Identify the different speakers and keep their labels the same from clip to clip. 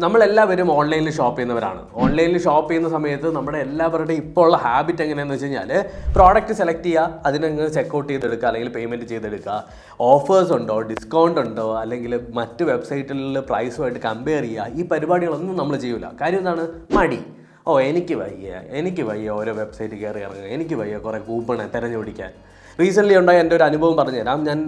Speaker 1: നമ്മളെല്ലാവരും ഓൺലൈനിൽ ഷോപ്പ് ചെയ്യുന്നവരാണ്. ഓൺലൈനിൽ ഷോപ്പ് ചെയ്യുന്ന സമയത്ത് നമ്മുടെ എല്ലാവരുടെയും ഇപ്പോൾ ഉള്ള ഹാബിറ്റ് എങ്ങനെയാണെന്ന് വെച്ച് കഴിഞ്ഞാൽ പ്രോഡക്റ്റ് സെലക്ട് ചെയ്യുക, അതിനങ്ങ് ചെക്കൗട്ട് ചെയ്തെടുക്കുക അല്ലെങ്കിൽ പേയ്മെൻറ്റ് ചെയ്തെടുക്കുക. ഓഫേഴ്സ് ഉണ്ടോ, ഡിസ്കൗണ്ട് ഉണ്ടോ, അല്ലെങ്കിൽ മറ്റ് വെബ്സൈറ്റിൽ പ്രൈസുമായിട്ട് കമ്പയർ ചെയ്യുക. ഈ പരിപാടികളൊന്നും നമ്മൾ ചെയ്യില്ല. കാര്യം എന്താണ്? മടി. എനിക്ക് വയ്യ ഓരോ വെബ്സൈറ്റ് കയറി ഇറങ്ങുക, എനിക്ക് വയ്യ കുറേ കൂപ്പണ് തിരഞ്ഞുപിടിക്കാൻ. റീസെൻ്റ്ലി ഉണ്ടായ എൻ്റെ ഒരു അനുഭവം പറഞ്ഞുതരാം. ഞാൻ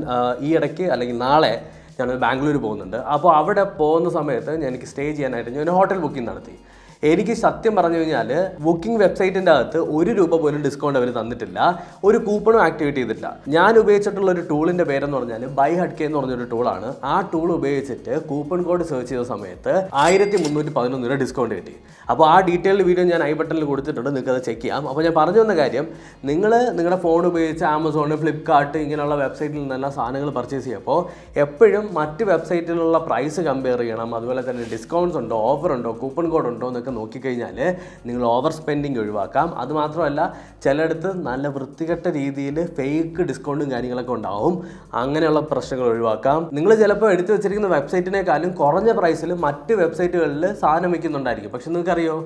Speaker 1: ഈ ഇടയ്ക്ക് അല്ലെങ്കിൽ നാളെ ഞാൻ ബാംഗ്ലൂർ പോകുന്നുണ്ട്. അപ്പോൾ അവിടെ പോകുന്ന സമയത്ത് എനിക്ക് സ്റ്റേ ചെയ്യാനായിട്ട് ഞാൻ ഹോട്ടൽ ബുക്കിംഗ് നടത്തി. എനിക്ക് സത്യം പറഞ്ഞു കഴിഞ്ഞാൽ ബുക്കിംഗ് വെബ്സൈറ്റിൻ്റെ അകത്ത് ₹1 പോലും ഡിസ്കൗണ്ട് അവർ തന്നിട്ടില്ല, ഒരു കൂപ്പണും ആക്ടിവേറ്റ് ചെയ്തിട്ടില്ല. ഞാൻ ഉപയോഗിച്ചിട്ടുള്ള ഒരു ടൂളിൻ്റെ പേരെന്ന് പറഞ്ഞാൽ BuyHadK എന്ന് പറഞ്ഞൊരു ടൂളാണ്. ആ ടൂൾ ഉപയോഗിച്ചിട്ട് കൂപ്പൺ കോഡ് സെർച്ച് ചെയ്ത സമയത്ത് ₹1311 ഡിസ്കൗണ്ട് കിട്ടി. അപ്പോൾ ആ ഡീറ്റെയിൽഡ് വീഡിയോ ഞാൻ ഐ ബട്ടണിൽ കൊടുത്തിട്ടുണ്ട്, നിങ്ങൾക്ക് അത് ചെക്ക് ചെയ്യാം. അപ്പോൾ ഞാൻ പറഞ്ഞു വന്ന കാര്യം, നിങ്ങൾ നിങ്ങളുടെ ഫോൺ ഉപയോഗിച്ച് ആമസോൺ, ഫ്ലിപ്കാർട്ട് ഇങ്ങനെയുള്ള വെബ്സൈറ്റിൽ നിന്നെല്ലാം സാധനങ്ങൾ പർച്ചേസ് ചെയ്യുമ്പോൾ എപ്പോഴും മറ്റ് വെബ്സൈറ്റിലുള്ള പ്രൈസ് കമ്പയർ ചെയ്യണം. അതുപോലെ തന്നെ ഡിസ്കൗണ്ട്സ് ഉണ്ടോ, ഓഫർ ഉണ്ടോ, കൂപ്പൺ കോഡ് ഉണ്ടോ എന്നൊക്കെ നോക്കിക്കഴിഞ്ഞാൽ നിങ്ങൾ ഓവർ സ്പെൻഡിങ് ഒഴിവാക്കാം. അതുമാത്രമല്ല, ചിലയിടത്ത് നല്ല വൃത്തികെട്ട രീതിയിൽ ഫേക്ക് ഡിസ്കൗണ്ടും കാര്യങ്ങളൊക്കെ ഉണ്ടാവും. അങ്ങനെയുള്ള പ്രശ്നങ്ങൾ ഒഴിവാക്കാം. നിങ്ങൾ ചിലപ്പോൾ എടുത്തു വെച്ചിരിക്കുന്ന വെബ്സൈറ്റിനേക്കാളും കുറഞ്ഞ പ്രൈസിൽ മറ്റ് വെബ്സൈറ്റുകളിൽ സാധനം വയ്ക്കുന്നുണ്ടായിരിക്കും. പക്ഷെ നിങ്ങൾക്കറിയോ?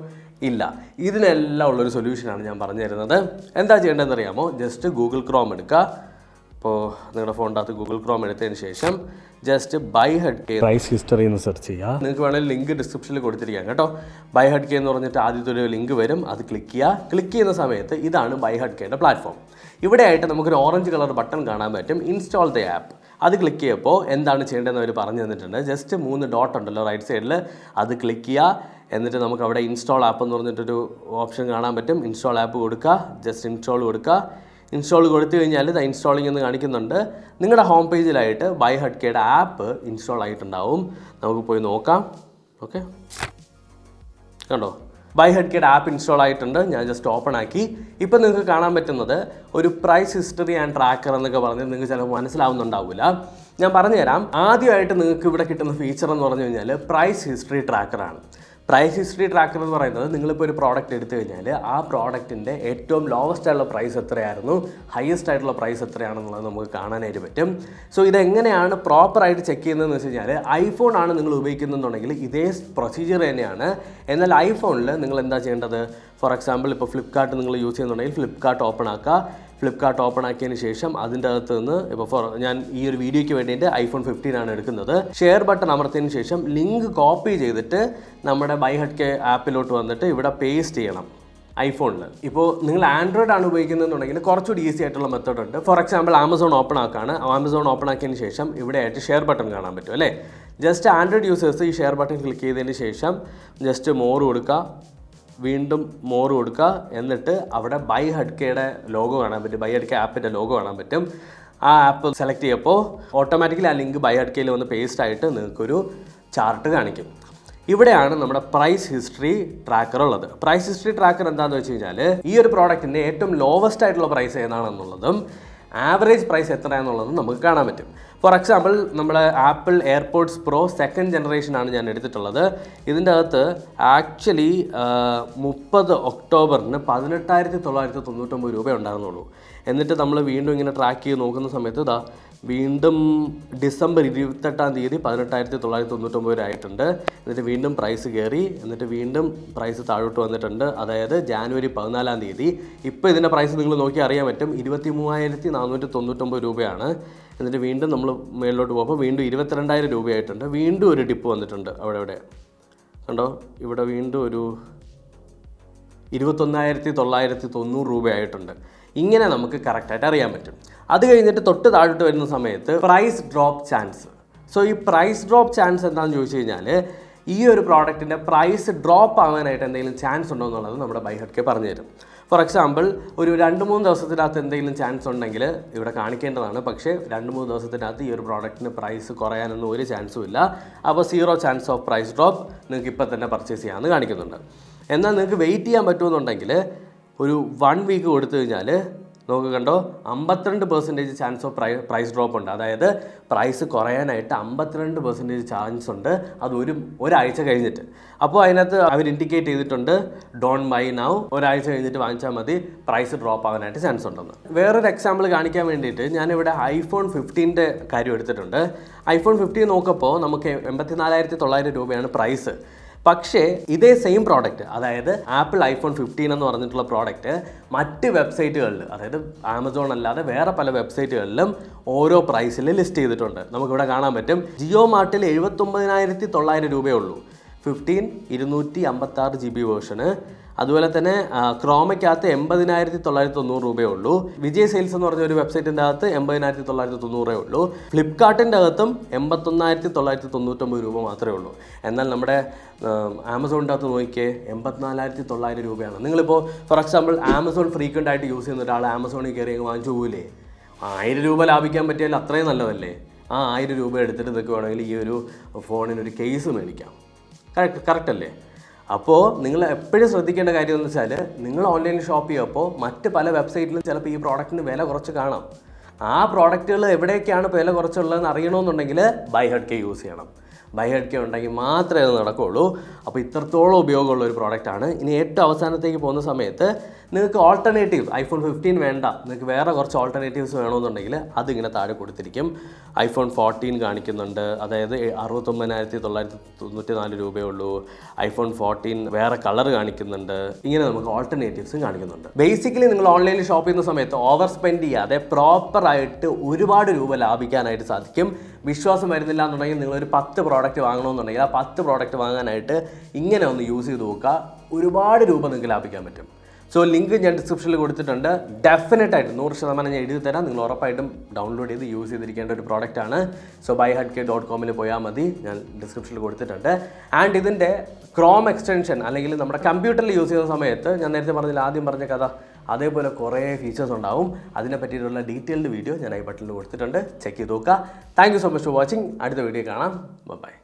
Speaker 1: ഇല്ല. ഇതിനെല്ലാം ഉള്ളൊരു സൊല്യൂഷനാണ് ഞാൻ പറഞ്ഞു തരുന്നത്. എന്താ ചെയ്യേണ്ടതെന്ന് അറിയാമോ? ജസ്റ്റ് ഗൂഗിൾ ക്രോം എടുക്കുക. അപ്പോൾ നിങ്ങളുടെ ഫോണിൻ്റെ അകത്ത് ഗൂഗിൾ ക്രോം എടുത്തതിന് ശേഷം ജസ്റ്റ് BuyHadK പ്രൈസ് ഹിസ്റ്ററി എന്ന് സെർച്ച് ചെയ്യുക. നിങ്ങൾക്ക് വേണമെങ്കിൽ ലിങ്ക് ഡിസ്ക്രിപ്ഷനിൽ കൊടുത്തിരിക്കാം കേട്ടോ. BuyHadK എന്ന് പറഞ്ഞിട്ട് ആദ്യത്തെ ഒരു ലിങ്ക് വരും, അത് ക്ലിക്ക് ചെയ്യുക. ക്ലിക്ക് ചെയ്യുന്ന സമയത്ത് ഇതാണ് BuyHadKയുടെ പ്ലാറ്റ്ഫോം. ഇവിടെ ആയിട്ട് നമുക്കൊരു ഓറഞ്ച് കളർ ബട്ടൺ കാണാൻ പറ്റും, ഇൻസ്റ്റാൾ ദ ആപ്പ്. അത് ക്ലിക്ക് ചെയ്യുമ്പോൾ എന്താണ് ചെയ്യേണ്ടതെന്ന് അവർ പറഞ്ഞു തന്നിട്ടുണ്ട്. ജസ്റ്റ് 3 ഡോട്ട് ഉണ്ടല്ലോ റൈറ്റ് സൈഡിൽ, അത് ക്ലിക്ക് ചെയ്യുക. എന്നിട്ട് നമുക്ക് അവിടെ ഇൻസ്റ്റാൾ ആപ്പ് എന്ന് പറഞ്ഞിട്ടൊരു ഓപ്ഷൻ കാണാൻ പറ്റും. ഇൻസ്റ്റാൾ ആപ്പ് കൊടുക്കുക, ജസ്റ്റ് ഇൻസ്റ്റാൾ കൊടുക്കുക. ഇൻസ്റ്റാൾ കൊടുത്തു കഴിഞ്ഞാൽ ഇത് ഇൻസ്റ്റാളിംഗ് എന്ന് കാണിക്കുന്നുണ്ട്. നിങ്ങളുടെ ഹോം പേജിലായിട്ട് BuyHadKയുടെ ആപ്പ് ഇൻസ്റ്റാൾ ആയിട്ടുണ്ടാവും. നമുക്ക് പോയി നോക്കാം. ഓക്കെ, കണ്ടോ? BuyHadKയുടെ ആപ്പ് ഇൻസ്റ്റാൾ ആയിട്ടുണ്ട്. ഞാൻ ജസ്റ്റ് ഓപ്പൺ ആക്കി. ഇപ്പം നിങ്ങൾക്ക് കാണാൻ പറ്റുന്നത് ഒരു പ്രൈസ് ഹിസ്റ്ററി ആൻഡ് ട്രാക്കർ എന്നൊക്കെ പറഞ്ഞ് നിങ്ങൾക്ക് ചിലപ്പോൾ മനസ്സിലാവുന്നുണ്ടാവില്ല. ഞാൻ പറഞ്ഞുതരാം. ആദ്യമായിട്ട് നിങ്ങൾക്ക് ഇവിടെ കിട്ടുന്ന ഫീച്ചർ എന്ന് പറഞ്ഞു കഴിഞ്ഞാൽ പ്രൈസ് ഹിസ്റ്ററി ട്രാക്കറാണ്. പ്രൈസ് ഹിസ്റ്ററി ട്രാക്കർ എന്ന് പറയുന്നത്, നിങ്ങളിപ്പോൾ ഒരു പ്രോഡക്റ്റ് എടുത്തു കഴിഞ്ഞാൽ ആ പ്രോഡക്റ്റിൻ്റെ ഏറ്റവും ലോവസ്റ്റ് ആയിട്ടുള്ള പ്രൈസ് എത്രയായിരുന്നു, ഹയസ്റ്റ് ആയിട്ടുള്ള പ്രൈസ് എത്രയാണെന്നുള്ളത് നമുക്ക് കാണാനായിട്ട് പറ്റും. സോ ഇതെങ്ങനെയാണ് പ്രോപ്പറായിട്ട് ചെക്ക് ചെയ്യുന്നതെന്ന് വെച്ച് കഴിഞ്ഞാൽ, ഐഫോൺ ആണ് നിങ്ങൾ ഉപയോഗിക്കുന്നുണ്ടെങ്കിൽ ഇതേ പ്രൊസീജിയർ തന്നെയാണ്. എന്നാൽ ഐഫോണിൽ നിങ്ങൾ എന്താ ചെയ്യേണ്ടത്? ഫോർ എക്സാമ്പിൾ ഇപ്പോൾ ഫ്ലിപ്കാർട്ട് നിങ്ങൾ യൂസ് ചെയ്യുന്നുണ്ടെങ്കിൽ ഫ്ലിപ്കാർട്ട് ഓപ്പൺ ആക്കുക. ഫ്ലിപ്കാർട്ട് ഓപ്പൺ ആക്കിയതിന് ശേഷം അതിൻ്റെ അകത്ത് നിന്ന് ഇപ്പോൾ ഞാൻ ഈ ഒരു വീഡിയോയ്ക്ക് വേണ്ടിയിട്ട് iPhone 15 ആണ് എടുക്കുന്നത്. ഷെയർ ബട്ടൺ അമർത്തിയതിന് ശേഷം ലിങ്ക് കോപ്പി ചെയ്തിട്ട് നമ്മുടെ BuyHadK ആപ്പിലോട്ട് വന്നിട്ട് ഇവിടെ പേസ്റ്റ് ചെയ്യണം ഐഫോണിൽ. ഇപ്പോൾ നിങ്ങൾ ആൻഡ്രോയിഡ് ആണ് ഉപയോഗിക്കുന്നതെന്നുണ്ടെങ്കിൽ കുറച്ചുകൂടി ഈസി ആയിട്ടുള്ള മെത്തേഡ് ഉണ്ട്. ഫോർ എക്സാമ്പിൾ ആമസോൺ ഓപ്പൺ ആക്കുകയാണ്. ആമസോൺ ഓപ്പൺ ആക്കിയതിന് ശേഷം ഇവിടെ ആയിട്ട് ഷെയർ ബട്ടൺ കാണാൻ പറ്റും അല്ലേ? ജസ്റ്റ് ആൻഡ്രോയിഡ് യൂസേഴ്സ് ഈ ഷെയർ ബട്ടൺ ക്ലിക്ക് ചെയ്തതിന് ശേഷം ജസ്റ്റ് മോർ കൊടുക്കുക, വീണ്ടും മോർ കൊടുക്കുക. എന്നിട്ട് അവിടെ BuyHadKയുടെ ലോഗോ കാണാൻ പറ്റും, BuyHadK ആപ്പിൻ്റെ ലോഗോ കാണാൻ പറ്റും. ആ ആപ്പ് സെലക്ട് ചെയ്യുമ്പോൾ ഓട്ടോമാറ്റിക്കലി ആ ലിങ്ക് BuyHadKയിൽ വന്ന് പേസ്റ്റ് ആയിട്ട് നിങ്ങൾക്കൊരു ചാർട്ട് കാണിക്കും. ഇവിടെയാണ് നമ്മുടെ പ്രൈസ് ഹിസ്റ്ററി ട്രാക്കർ ഉള്ളത്. പ്രൈസ് ഹിസ്റ്ററി ട്രാക്കർ എന്താണെന്ന് വെച്ച് കഴിഞ്ഞാൽ, ഈ ഒരു പ്രോഡക്റ്റിൻ്റെ ഏറ്റവും ലോവസ്റ്റ് ആയിട്ടുള്ള പ്രൈസ് ഏതാണെന്നുള്ളതും ആവറേജ് പ്രൈസ് എത്രയാണെന്നുള്ളതും നമുക്ക് കാണാൻ പറ്റും. ഫോർ എക്സാമ്പിൾ നമ്മുടെ ആപ്പിൾ എയർപോഡ്സ് പ്രോ 2nd ജനറേഷനാണ് ഞാൻ എടുത്തിട്ടുള്ളത്. ഇതിൻ്റെ അകത്ത് ആക്ച്വലി 30 ഒക്ടോബറിന് 18,999 രൂപ ഉണ്ടായിരുന്നുള്ളൂ. എന്നിട്ട് നമ്മൾ വീണ്ടും ഇങ്ങനെ ട്രാക്ക് ചെയ്ത് നോക്കുന്ന സമയത്ത് ഇതാ വീണ്ടും ഡിസംബർ 28-ാം തീയതി 18,999 ആയിട്ടുണ്ട്. എന്നിട്ട് വീണ്ടും പ്രൈസ് കയറി, എന്നിട്ട് വീണ്ടും പ്രൈസ് താഴോട്ട് വന്നിട്ടുണ്ട്. അതായത് ജാനുവരി 14-ാം തീയതി. ഇപ്പോൾ ഇതിൻ്റെ പ്രൈസ് നിങ്ങൾ നോക്കി അറിയാൻ പറ്റും, 23,499 രൂപയാണ്. എന്നിട്ട് വീണ്ടും നമ്മൾ മേളിലോട്ട് പോകുമ്പോൾ വീണ്ടും 22,000 രൂപയായിട്ടുണ്ട്. വീണ്ടും ഒരു ഡിപ്പ് വന്നിട്ടുണ്ട്. അവിടെ കണ്ടോ? ഇവിടെ വീണ്ടും ഒരു 21,990 രൂപയായിട്ടുണ്ട്. ഇങ്ങനെ നമുക്ക് കറക്റ്റായിട്ട് അറിയാൻ പറ്റും. അത് കഴിഞ്ഞിട്ട് തൊട്ട് താഴോട്ട് വരുന്ന സമയത്ത് പ്രൈസ് ഡ്രോപ്പ് ചാൻസ്. സോ ഈ പ്രൈസ് ഡ്രോപ്പ് ചാൻസ് എന്താണെന്ന് ചോദിച്ചു കഴിഞ്ഞാൽ, ഈ ഒരു പ്രോഡക്റ്റിൻ്റെ പ്രൈസ് ഡ്രോപ്പ് ആവാനായിട്ട് എന്തെങ്കിലും ചാൻസ് ഉണ്ടോ എന്നുള്ളത് നമ്മുടെ BuyHadK പറഞ്ഞു തരും. ഫോർ എക്സാമ്പിൾ ഒരു 2-3 ദിവസത്തിനകത്ത് എന്തെങ്കിലും ചാൻസ് ഉണ്ടെങ്കിൽ ഇവിടെ കാണിക്കേണ്ടതാണ്. പക്ഷേ 2-3 ദിവസത്തിനകത്ത് ഈ ഒരു പ്രോഡക്റ്റിന് പ്രൈസ് കുറയാനൊന്നും ഒരു ചാൻസും ഇല്ല. അപ്പോൾ 0 ചാൻസ് ഓഫ് പ്രൈസ് ഡ്രോപ്പ്, നിങ്ങൾക്ക് ഇപ്പോൾ തന്നെ പർച്ചേസ് ചെയ്യാമെന്ന് കാണിക്കുന്നുണ്ട്. എന്നാൽ നിങ്ങൾക്ക് വെയിറ്റ് ചെയ്യാൻ പറ്റുമെന്നുണ്ടെങ്കിൽ ഒരു 1 വീക്ക് കൊടുത്തു കഴിഞ്ഞാൽ നോക്ക് കണ്ടോ, 52% ചാൻസ് ഓഫ് പ്രൈസ് ഡ്രോപ്പ് ഉണ്ട്. അതായത് പ്രൈസ് കുറയാനായിട്ട് 52% ചാൻസ് ഉണ്ട്. അത് ഒരാഴ്ച കഴിഞ്ഞിട്ട്. അപ്പോൾ അതിനകത്ത് അവർ ഇൻഡിക്കേറ്റ് ചെയ്തിട്ടുണ്ട് ഡോണ്ട് ബൈ നൗ, ഒരാഴ്ച കഴിഞ്ഞിട്ട് വാങ്ങിച്ചാൽ മതി, പ്രൈസ് ഡ്രോപ്പ് ആവാനായിട്ട് ചാൻസ് ഉണ്ടെന്ന്. വേറൊരു എക്സാമ്പിൾ കാണിക്കാൻ വേണ്ടിയിട്ട് ഞാനിവിടെ iPhone 15 കാര്യം എടുത്തിട്ടുണ്ട്. iPhone 15 നോക്കപ്പോൾ നമുക്ക് 84,900 രൂപയാണ് പ്രൈസ്. പക്ഷേ ഇതേ സെയിം പ്രോഡക്റ്റ്, അതായത് ആപ്പിൾ ഐഫോൺ 15 എന്ന് പറഞ്ഞിട്ടുള്ള പ്രോഡക്റ്റ് മറ്റ് വെബ്സൈറ്റുകളിൽ, അതായത് ആമസോൺ അല്ലാതെ വേറെ പല വെബ്സൈറ്റുകളിലും ഓരോ പ്രൈസിൽ ലിസ്റ്റ് ചെയ്തിട്ടുണ്ട്. നമുക്കിവിടെ കാണാൻ പറ്റും. ജിയോ മാർട്ടിൽ 79,900 രൂപയേ ഉള്ളൂ 15 256 GB വേർഷന്. അതുപോലെ തന്നെ ക്രോമയ്ക്കകത്ത് 80,990 രൂപയേ ഉള്ളൂ. വിജയ് സെയിൽസ് എന്ന് പറഞ്ഞ ഒരു വെബ്സൈറ്റിൻ്റെ അകത്ത് 80,990 ഉള്ളൂ. ഫ്ലിപ്കാർട്ടിൻ്റെ അകത്തും 81,999 രൂപ മാത്രമേ ഉള്ളൂ. എന്നാൽ നമ്മുടെ ആമസോണിൻ്റെ അകത്ത് നോക്കിയേ 84,900 രൂപയാണ്. നിങ്ങളിപ്പോൾ ഫോർ എക്സാമ്പിൾ ആമസോൺ ഫ്രീക്വൻ്റ് ആയിട്ട് യൂസ് ചെയ്യുന്ന ഒരാൾ ആമസോണിൽ കയറി വാങ്ങിച്ചു പോകില്ലേ? 1000 രൂപ ലാഭിക്കാൻ പറ്റിയാൽ അത്രയും നല്ലതല്ലേ? ആ 1000 രൂപ എടുത്തിട്ട് ഇതൊക്കെ വേണമെങ്കിൽ ഈ ഒരു ഫോണിനൊരു കേസ് മേടിക്കാം. കറക്റ്റ് അല്ലേ? അപ്പോൾ നിങ്ങൾ എപ്പോഴും ശ്രദ്ധിക്കേണ്ട കാര്യം എന്ന് വെച്ചാൽ, നിങ്ങൾ ഓൺലൈനിൽ ഷോപ്പ് ചെയ്യുമ്പോൾ മറ്റ് പല വെബ്സൈറ്റിലും ചിലപ്പോൾ ഈ പ്രോഡക്റ്റിന് വില കുറച്ച് കാണാം. ആ പ്രോഡക്റ്റുകൾ എവിടെയൊക്കെയാണ് വില കുറച്ചുള്ളതെന്ന് അറിയണമെന്നുണ്ടെങ്കിൽ ബൈ ഹെഡ് കെ യൂസ് ചെയ്യണം. ബൈ ഹെഡ് കെ ഉണ്ടെങ്കിൽ മാത്രമേ അത് നടക്കുകയുള്ളൂ. അപ്പോൾ ഇത്രത്തോളം ഉപയോഗമുള്ള ഒരു പ്രോഡക്റ്റാണ്. ഇനി ഏറ്റവും അവസാനത്തേക്ക് പോകുന്ന സമയത്ത് നിങ്ങൾക്ക് ഓൾട്ടർനേറ്റീവ് ഐഫോൺ 15 വേണ്ട, നിങ്ങൾക്ക് വേറെ കുറച്ച് ഓൾട്ടർനേറ്റീവ്സ് വേണമെന്നുണ്ടെങ്കിൽ അതിങ്ങനെ താഴെ കൊടുത്തിരിക്കും. ഐഫോൺ 14 കാണിക്കുന്നുണ്ട്, അതായത് 69,994 രൂപയേ ഉള്ളൂ. ഐഫോൺ 14 വേറെ കളർ കാണിക്കുന്നുണ്ട്. ഇങ്ങനെ നമുക്ക് ഓൾട്ടർനേറ്റീവ്സും കാണിക്കുന്നുണ്ട്. ബേസിക്കലി നിങ്ങൾ ഓൺലൈനിൽ ഷോപ്പ് ചെയ്യുന്ന സമയത്ത് ഓവർ സ്പെൻഡ് ചെയ്യാതെ പ്രോപ്പറായിട്ട് ഒരുപാട് രൂപ ലാഭിക്കാനായിട്ട് സാധിക്കും. വിശ്വാസം വരുന്നില്ല എന്നുണ്ടെങ്കിൽ നിങ്ങളൊരു 10 പ്രോഡക്റ്റ് വാങ്ങണമെന്നുണ്ടെങ്കിൽ ആ 10 പ്രോഡക്റ്റ് വാങ്ങാനായിട്ട് ഇങ്ങനെ ഒന്ന് യൂസ് ചെയ്ത് നോക്കുക. ഒരുപാട് രൂപ നിങ്ങൾക്ക് ലാഭിക്കാൻ പറ്റും. സോ ലിങ്ക് ഞാൻ ഡിസ്ക്രിപ്ഷനിൽ കൊടുത്തിട്ടുണ്ട്. ഡെഫിനറ്റായിട്ട് 100% ഞാൻ എഴുതി തരാം. നിങ്ങൾ ഉറപ്പായിട്ടും ഡൗൺലോഡ് ചെയ്ത് യൂസ് ചെയ്തിരിക്കേണ്ട ഒരു പ്രോഡക്റ്റാണ്. സോ buyhadk.com പോയാൽ മതി, ഞാൻ ഡിസ്ക്രിപ്ഷനിൽ കൊടുത്തിട്ടുണ്ട്. ആൻഡ് ഇതിൻ്റെ ക്രോം എക്സ്റ്റൻഷൻ അല്ലെങ്കിൽ നമ്മുടെ കമ്പ്യൂട്ടറിൽ യൂസ് ചെയ്യുന്ന സമയത്ത് ഞാൻ നേരത്തെ ആദ്യം പറഞ്ഞ കഥ അതേപോലെ കുറേ ഫീച്ചേഴ്സ് ഉണ്ടാവും. അതിനെ പറ്റിയിട്ടുള്ള ഡീറ്റെയിൽഡ് വീഡിയോ ഞാൻ ഐ ബട്ടണിൽ കൊടുത്തിട്ടുണ്ട്. ചെക്ക് ചെയ്ത് നോക്കുക. Thank you so much for watching. അടുത്ത വീഡിയോ കാണാം. ബൈ.